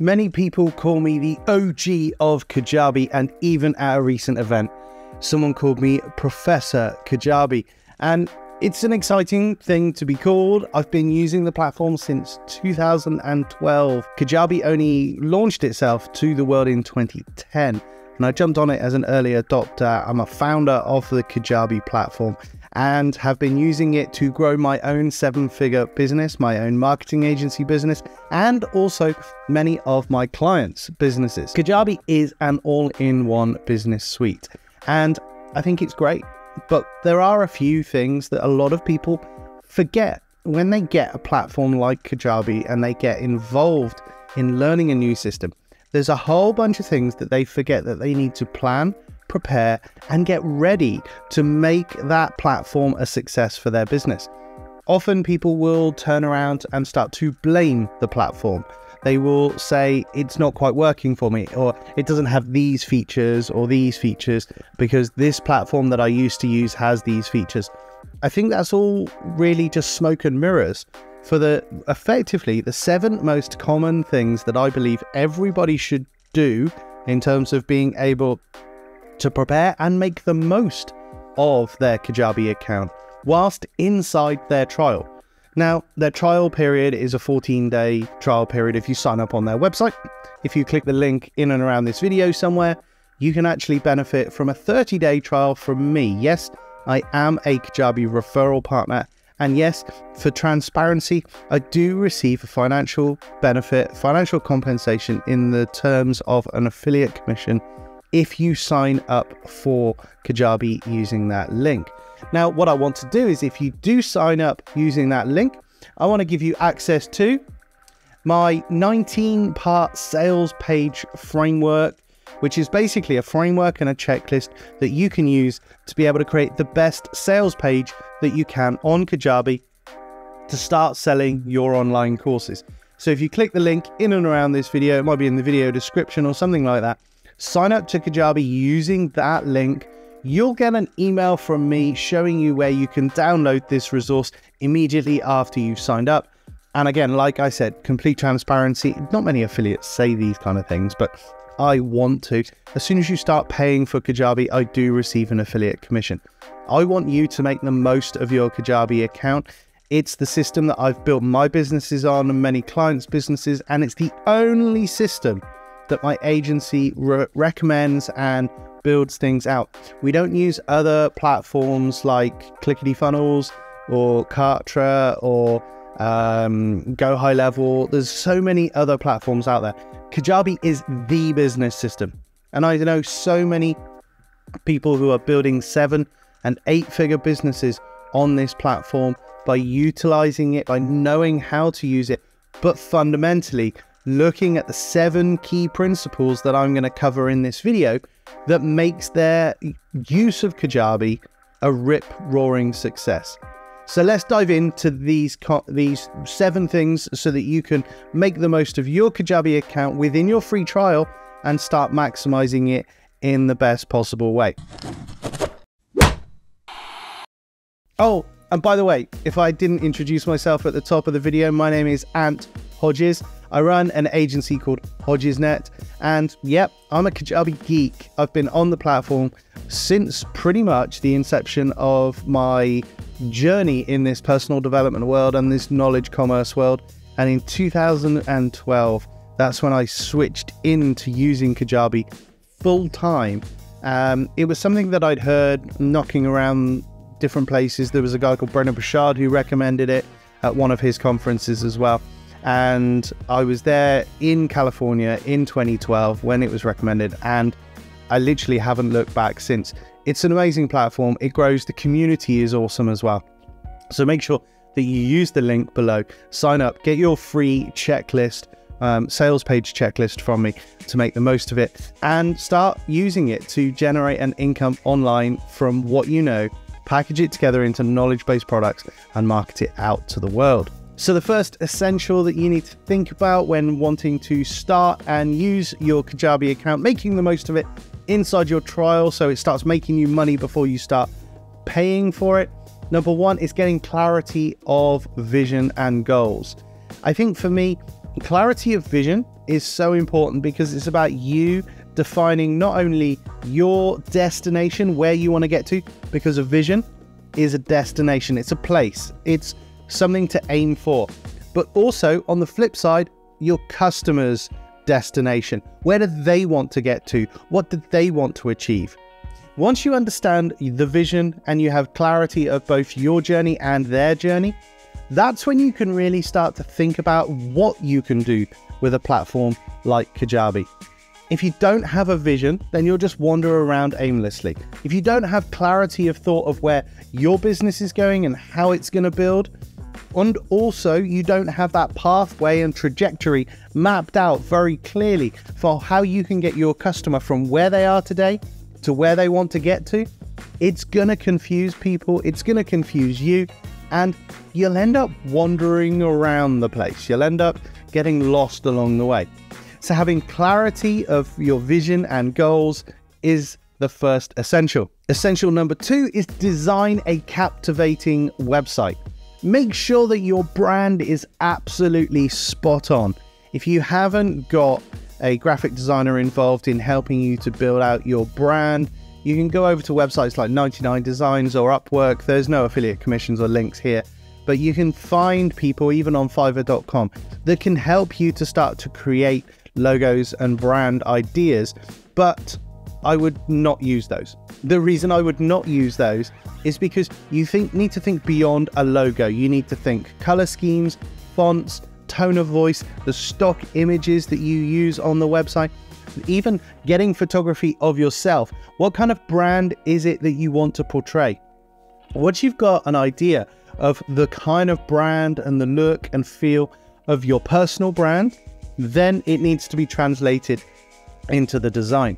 Many people call me the OG of Kajabi, and even at a recent event, someone called me Professor Kajabi. And it's an exciting thing to be called. I've been using the platform since 2012. Kajabi only launched itself to the world in 2010, and I jumped on it as an early adopter. I'm a founder of the Kajabi platform and have been using it to grow my own seven-figure business, my own marketing agency business, and also many of my clients' businesses. Kajabi is an all-in-one business suite, and I think it's great. But there are a few things that a lot of people forget when they get a platform like Kajabi and they get involved in learning a new system. There's a whole bunch of things that they forget that they need to plan, prepare, and get ready to make that platform a success for their business. Often people will turn around and start to blame the platform. They will say, it's not quite working for me, or it doesn't have these features or these features because this platform that I used to use has these features. I think that's all really just smoke and mirrors for effectively the 7 most common things that I believe everybody should do in terms of being able to prepare and make the most of their Kajabi account whilst inside their trial. Now, their trial period is a 14-day trial period if you sign up on their website. If you click the link in and around this video somewhere, you can actually benefit from a 30-day trial from me. Yes, I am a Kajabi referral partner. And yes, for transparency, I do receive a financial benefit, financial compensation in the terms of an affiliate commission if you sign up for Kajabi using that link. Now, what I want to do is if you do sign up using that link, I want to give you access to my 19-part sales page framework, which is basically a framework and a checklist that you can use to be able to create the best sales page that you can on Kajabi to start selling your online courses. So if you click the link in and around this video, it might be in the video description or something like that, sign up to Kajabi using that link. You'll get an email from me showing you where you can download this resource immediately after you've signed up. And again, like I said, complete transparency. Not many affiliates say these kind of things, but I want to. As soon as you start paying for Kajabi, I do receive an affiliate commission. I want you to make the most of your Kajabi account. It's the system that I've built my businesses on and many clients' businesses, and it's the only system that my agency recommends and builds things out. We don't use other platforms like ClickadyFunnels or Kartra or Go High Level. There's so many other platforms out there. Kajabi is the business system. And I know so many people who are building 7- and 8-figure businesses on this platform by utilizing it, by knowing how to use it, but fundamentally looking at the 7 key principles that I'm going to cover in this video that makes their use of Kajabi a rip-roaring success. So let's dive into these 7 things so that you can make the most of your Kajabi account within your free trial and start maximizing it in the best possible way. Oh, and by the way, if I didn't introduce myself at the top of the video, my name is Ant Hodges. I run an agency called HodgesNet, and yep, I'm a Kajabi geek. I've been on the platform since pretty much the inception of my journey in this personal development world and this knowledge commerce world. And in 2012, that's when I switched into using Kajabi full time. It was something that I'd heard knocking around different places. There was a guy called Brendan Burchard who recommended it at one of his conferences as well. And I was there in California in 2012 when it was recommended, and I literally haven't looked back since. It's an amazing platform. It grows. The community is awesome as well. So make sure that you use the link below, sign up, get your free checklist, sales page checklist from me to make the most of it, and start using it to generate an income online from what you know, package it together into knowledge-based products and market it out to the world. So the first essential that you need to think about when wanting to start and use your Kajabi account, making the most of it inside your trial so it starts making you money before you start paying for it. Number 1 is getting clarity of vision and goals. I think for me, clarity of vision is so important because it's about you defining not only your destination, where you want to get to, because a vision is a destination, it's a place, it's something to aim for, but also on the flip side, your customers' destination. Where do they want to get to? What do they want to achieve? Once you understand the vision and you have clarity of both your journey and their journey, that's when you can really start to think about what you can do with a platform like Kajabi. If you don't have a vision, then you'll just wander around aimlessly. If you don't have clarity of thought of where your business is going and how it's going to build, and also you don't have that pathway and trajectory mapped out very clearly for how you can get your customer from where they are today to where they want to get to, it's going to confuse people, it's going to confuse you, and you'll end up wandering around the place. You'll end up getting lost along the way. So having clarity of your vision and goals is the first essential. Essential number 2 is design a captivating website. Make sure that your brand is absolutely spot on. If you haven't got a graphic designer involved in helping you to build out your brand, you can go over to websites like 99 Designs or Upwork. There's no affiliate commissions or links here, but you can find people even on Fiverr.com that can help you to start to create logos and brand ideas, but I would not use those. The reason I would not use those is because you need to think beyond a logo. You need to think color schemes, fonts, tone of voice, the stock images that you use on the website, even getting photography of yourself. What kind of brand is it that you want to portray? Once you've got an idea of the kind of brand and the look and feel of your personal brand, then it needs to be translated into the design.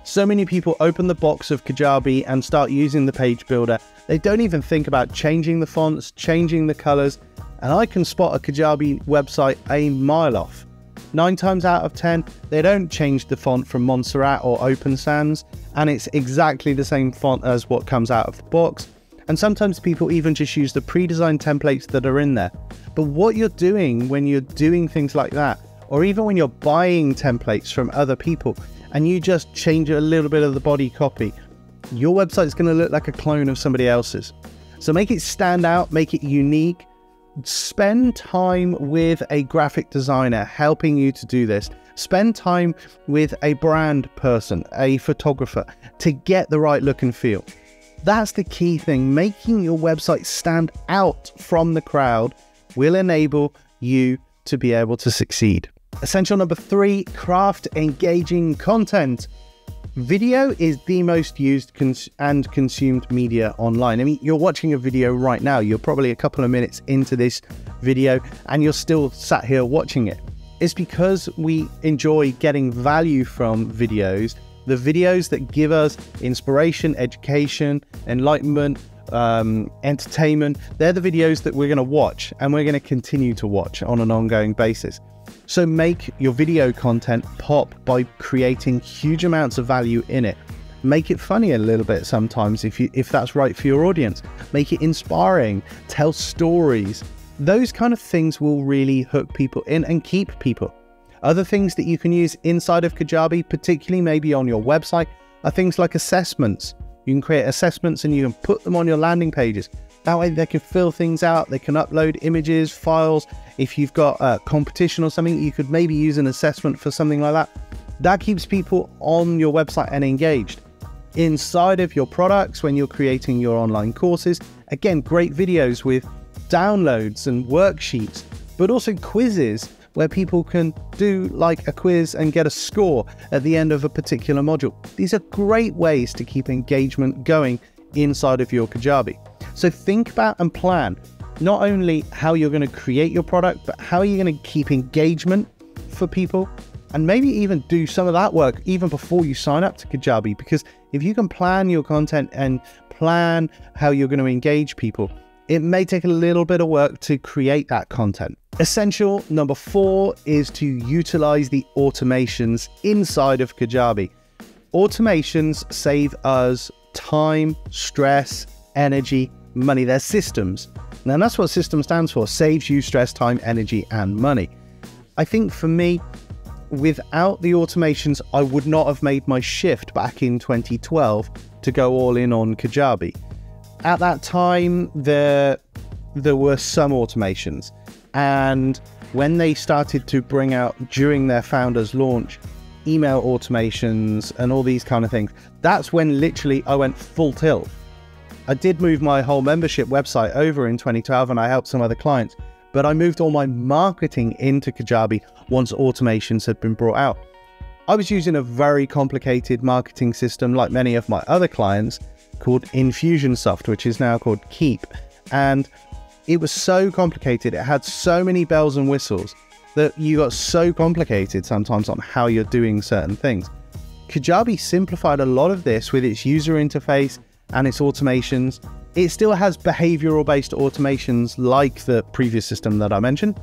So many people open the box of Kajabi and start using the page builder. They don't even think about changing the fonts, changing the colors, and I can spot a Kajabi website a mile off. 9 times out of 10, they don't change the font from Montserrat or Open Sans, and it's exactly the same font as what comes out of the box. And sometimes people even just use the pre-designed templates that are in there. But what you're doing when you're doing things like that, or even when you're buying templates from other people and you just change a little bit of the body copy, your website is going to look like a clone of somebody else's. So make it stand out, make it unique. Spend time with a graphic designer helping you to do this. Spend time with a brand person, a photographer, to get the right look and feel. That's the key thing. Making your website stand out from the crowd will enable you to be able to succeed. Essential number 3, craft engaging content. Video is the most used and consumed media online. I mean, you're watching a video right now. You're probably a couple of minutes into this video and you're still sat here watching it. It's because we enjoy getting value from videos. The videos that give us inspiration, education, enlightenment, entertainment, they're the videos that we're going to watch and we're going to continue to watch on an ongoing basis. So make your video content pop by creating huge amounts of value in it. Make it funny a little bit sometimes if that's right for your audience. Make it inspiring, tell stories. Those kind of things will really hook people in and keep people. Other things that you can use inside of Kajabi, particularly maybe on your website, are things like assessments. You can create assessments and you can put them on your landing pages. That way they can fill things out, they can upload images, files. If you've got a competition or something, you could maybe use an assessment for something like that. That keeps people on your website and engaged. Inside of your products, when you're creating your online courses, again, great videos with downloads and worksheets, but also quizzes where people can do like a quiz and get a score at the end of a particular module. These are great ways to keep engagement going inside of your Kajabi. So think about and plan not only how you're going to create your product, but how you're going to keep engagement for people, and maybe even do some of that work even before you sign up to Kajabi, because if you can plan your content and plan how you're going to engage people, it may take a little bit of work to create that content. Essential number 4 is to utilize the automations inside of Kajabi. Automations save us time, stress, energy, money. They're systems. Now that's what system stands for. Saves you stress, time, energy, and money. I think for me, without the automations, I would not have made my shift back in 2012 to go all in on Kajabi. At that time, there were some automations, and when they started to bring out, during their founders launch, email automations and all these kind of things, that's when literally I went full tilt. I did move my whole membership website over in 2012 and I helped some other clients, but I moved all my marketing into Kajabi once automations had been brought out. I was using a very complicated marketing system like many of my other clients called Infusionsoft, which is now called Keep. And it was so complicated. It had so many bells and whistles that you got so complicated sometimes on how you're doing certain things. Kajabi simplified a lot of this with its user interface and its automations. It still has behavioral based automations like the previous system that I mentioned.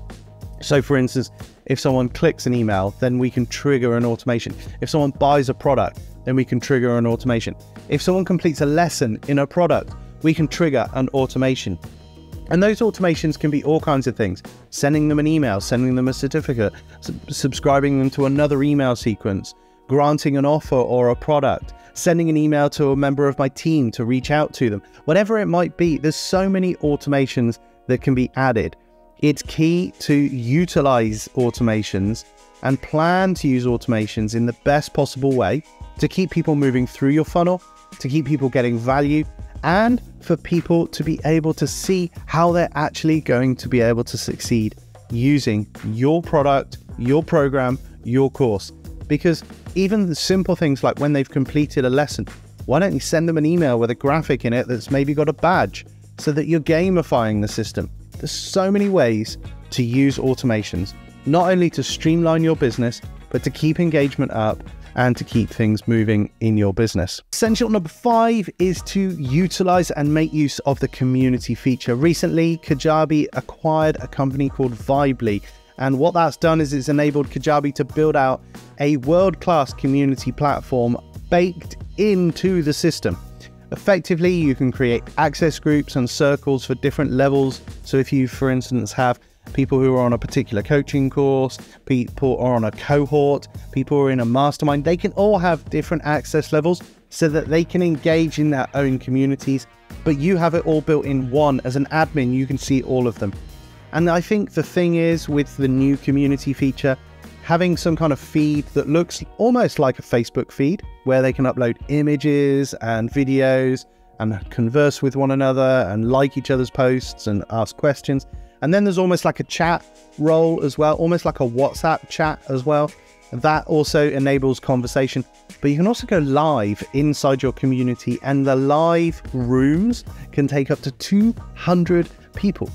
So for instance, if someone clicks an email, then we can trigger an automation. If someone buys a product, then we can trigger an automation. If someone completes a lesson in a product, we can trigger an automation. And those automations can be all kinds of things. Sending them an email, sending them a certificate, subscribing them to another email sequence, granting an offer or a product, sending an email to a member of my team to reach out to them. Whatever it might be, there's so many automations that can be added. It's key to utilize automations and plan to use automations in the best possible way to keep people moving through your funnel, to keep people getting value, and for people to be able to see how they're actually going to be able to succeed using your product, your program, your course. Because even the simple things like when they've completed a lesson, why don't you send them an email with a graphic in it that's maybe got a badge so that you're gamifying the system? There's so many ways to use automations, not only to streamline your business, but to keep engagement up and to keep things moving in your business. Essential number 5 is to utilize and make use of the community feature. Recently, Kajabi acquired a company called Vibely, and what that's done is it's enabled Kajabi to build out a world-class community platform baked into the system. Effectively, you can create access groups and circles for different levels. So if you, for instance, have people who are on a particular coaching course, people are on a cohort, people are in a mastermind, they can all have different access levels so that they can engage in their own communities, but you have it all built in one. As an admin, you can see all of them. And I think the thing is, with the new community feature, having some kind of feed that looks almost like a Facebook feed where they can upload images and videos and converse with one another and like each other's posts and ask questions. And then there's almost like a chat role as well, almost like a WhatsApp chat as well. That also enables conversation, but you can also go live inside your community, and the live rooms can take up to 200 people.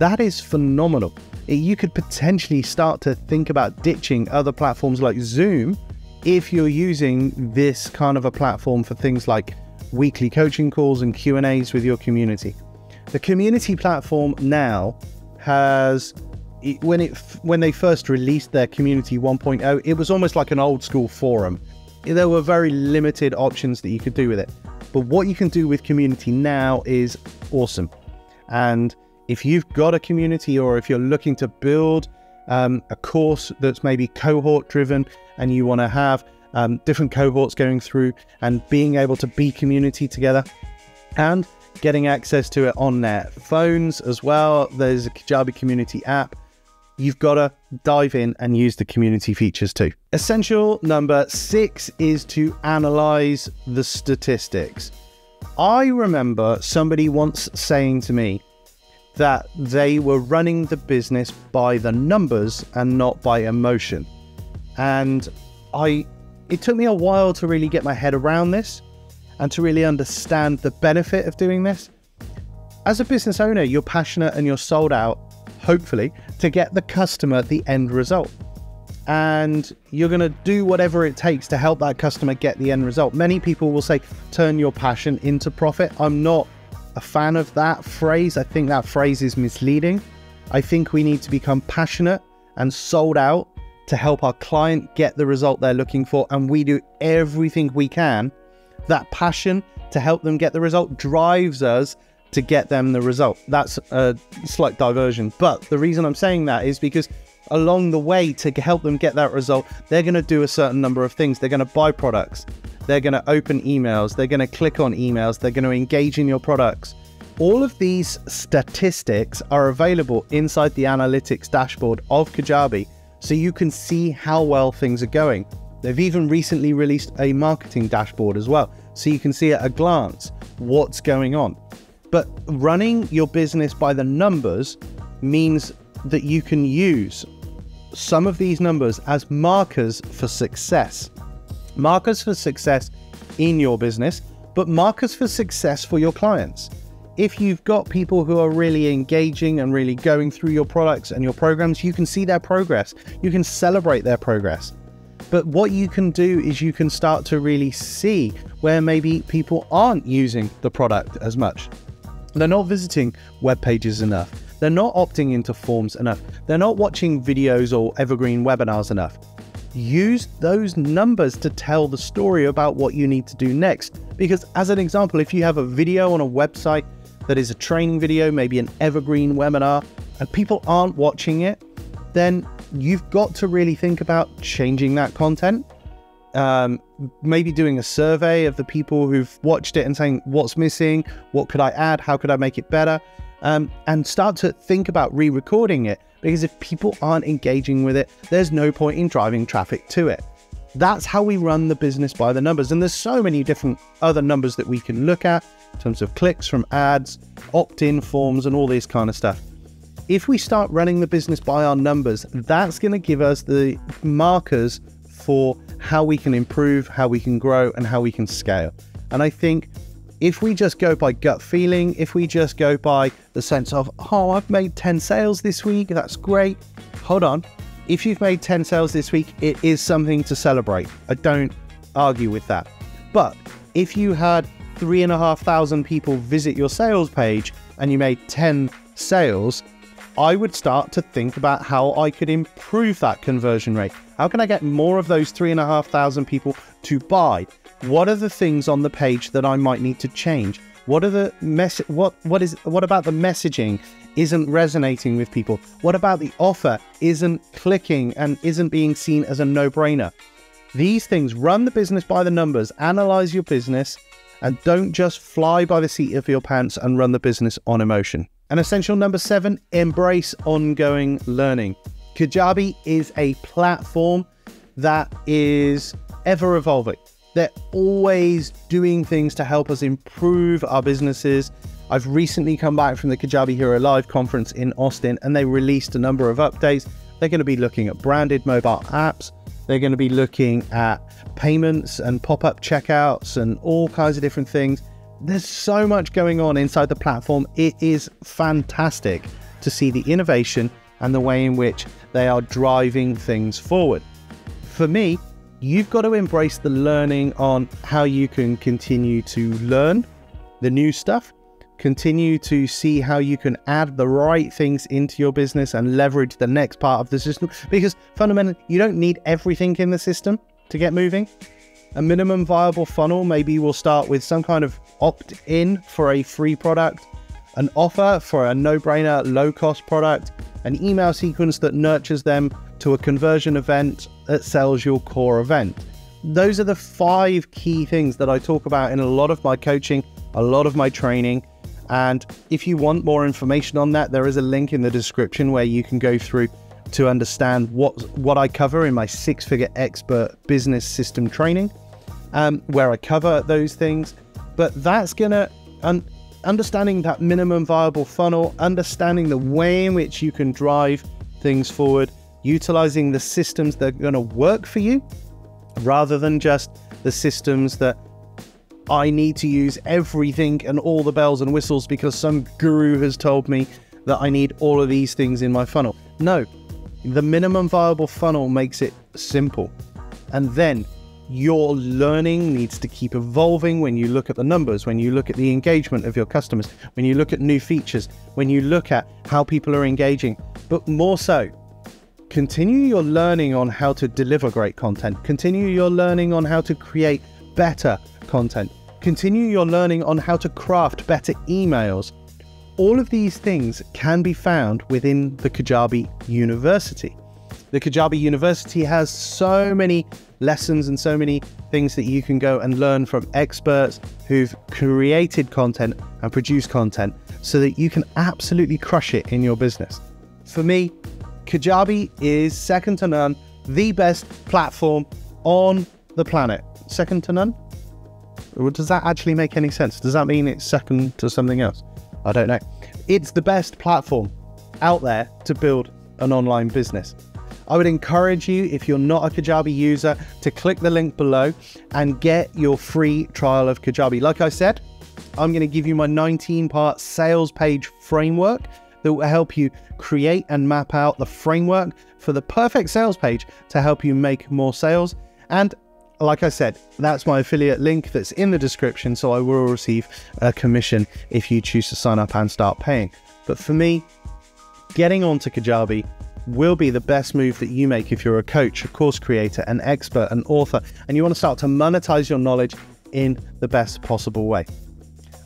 That is phenomenal. You could potentially start to think about ditching other platforms like Zoom if you're using this kind of a platform for things like weekly coaching calls and Q&As with your community. The community platform now has, when they first released their community 1.0, it was almost like an old school forum. There were very limited options that you could do with it. But what you can do with community now is awesome. And if you've got a community, or if you're looking to build a course that's maybe cohort driven and you want to have different cohorts going through and being able to be community together and getting access to it on their phones as well, there's a Kajabi community app. You've got to dive in and use the community features too. Essential number 6 is to analyze the statistics. I remember somebody once saying to me that they were running the business by the numbers and not by emotion. And it took me a while to really get my head around this and to really understand the benefit of doing this. As a business owner, you're passionate and you're sold out, hopefully, to get the customer the end result. And you're going to do whatever it takes to help that customer get the end result. Many people will say, turn your passion into profit. I'm not a fan of that phrase. I think that phrase is misleading. I think we need to become passionate and sold out to help our client get the result they're looking for. And we do everything we can. That passion to help them get the result drives us to get them the result. That's a slight diversion. But the reason I'm saying that is because along the way to help them get that result, they're going to do a certain number of things. They're going to buy products. They're going to open emails. They're going to click on emails. They're going to engage in your products. All of these statistics are available inside the analytics dashboard of Kajabi, so you can see how well things are going. They've even recently released a marketing dashboard as well, so you can see at a glance what's going on. But running your business by the numbers means that you can use some of these numbers as markers for success. Markers for success in your business, but markers for success for your clients. If you've got people who are really engaging and really going through your products and your programs, you can see their progress. You can celebrate their progress. But what you can do is you can start to really see where maybe people aren't using the product as much. They're not visiting web pages enough. They're not opting into forms enough. They're not watching videos or evergreen webinars enough. Use those numbers to tell the story about what you need to do next. Because as an example, if you have a video on a website that is a training video, maybe an evergreen webinar, and people aren't watching it, then you've got to really think about changing that content. Maybe doing a survey of the people who've watched it and saying, what's missing? What could I add? How could I make it better? And start to think about re-recording it, because if people aren't engaging with it, there's no point in driving traffic to it. That's how we run the business by the numbers. And there's so many different other numbers that we can look at in terms of clicks from ads, opt-in forms, and all this kind of stuff. If we start running the business by our numbers, that's going to give us the markers for how we can improve, how we can grow, and how we can scale. And I think if we just go by gut feeling, if we just go by the sense of, oh, I've made 10 sales this week, that's great. Hold on. If you've made 10 sales this week, it is something to celebrate. I don't argue with that. But if you had 3,500 people visit your sales page and you made 10 sales, I would start to think about how I could improve that conversion rate. How can I get more of those 3,500 people to buy? What are the things on the page that I might need to change? What are the what about the messaging isn't resonating with people? What about the offer isn't clicking and isn't being seen as a no-brainer? These things, run the business by the numbers, analyze your business, and don't just fly by the seat of your pants and run the business on emotion. And essential number 7, embrace ongoing learning. Kajabi is a platform that is ever evolving. They're always doing things to help us improve our businesses. I've recently come back from the Kajabi Hero Live conference in Austin, and they released a number of updates. They're going to be looking at branded mobile apps. They're going to be looking at payments and pop-up checkouts and all kinds of different things. There's so much going on inside the platform. It is fantastic to see the innovation and the way in which they are driving things forward. For me, you've got to embrace the learning on how you can continue to learn the new stuff, continue to see how you can add the right things into your business and leverage the next part of the system, because fundamentally, you don't need everything in the system to get moving. A minimum viable funnel maybe will start with some kind of opt-in for a free product, an offer for a no-brainer low-cost product, an email sequence that nurtures them to a conversion event that sells your core event. Those are the 5 key things that I talk about in a lot of my coaching, a lot of my training. And if you want more information on that, there is a link in the description where you can go through to understand what I cover in my 6-figure expert business system training, where I cover those things. But that's gonna understanding that minimum viable funnel, understanding the way in which you can drive things forward, utilizing the systems that are going to work for you rather than just the systems that I need to use everything and all the bells and whistles because some guru has told me that I need all of these things in my funnel. No, the minimum viable funnel makes it simple. And then your learning needs to keep evolving when you look at the numbers, when you look at the engagement of your customers, when you look at new features, when you look at how people are engaging. But more so, continue your learning on how to deliver great content. Continue your learning on how to create better content. Continue your learning on how to craft better emails. All of these things can be found within the Kajabi University. The Kajabi University has so many lessons and so many things that you can go and learn from experts who've created content and produced content so that you can absolutely crush it in your business. For me, Kajabi is second to none, the best platform on the planet. Second to none? Does that actually make any sense? Does that mean it's second to something else? I don't know. It's the best platform out there to build an online business. I would encourage you, if you're not a Kajabi user, to click the link below and get your free trial of Kajabi. Like I said, I'm going to give you my 19-part sales page framework that will help you create and map out the framework for the perfect sales page to help you make more sales. And like I said, that's my affiliate link that's in the description, so I will receive a commission if you choose to sign up and start paying. But for me, getting onto Kajabi will be the best move that you make if you're a coach, a course creator, an expert, an author, and you want to start to monetize your knowledge in the best possible way.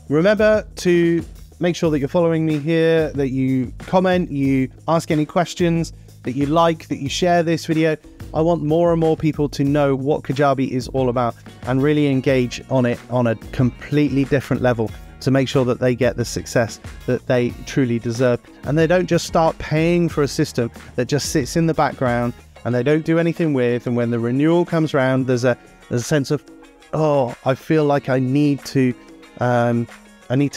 Remember to make sure that you're following me here, that you comment, you ask any questions, that you like, that you share this video. I want more and more people to know what Kajabi is all about and really engage on it on a completely different level to make sure that they get the success that they truly deserve. And they don't just start paying for a system that just sits in the background and they don't do anything with. And when the renewal comes around, there's a sense of, oh, I feel like I need to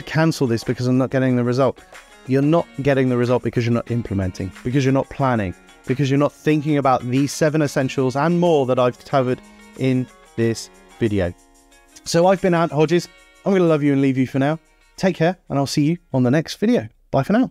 cancel this because I'm not getting the result. You're not getting the result because you're not implementing, because you're not planning, because you're not thinking about these 7 essentials and more that I've covered in this video. So I've been Ant Hodges. I'm going to love you and leave you for now. Take care, and I'll see you on the next video. Bye for now.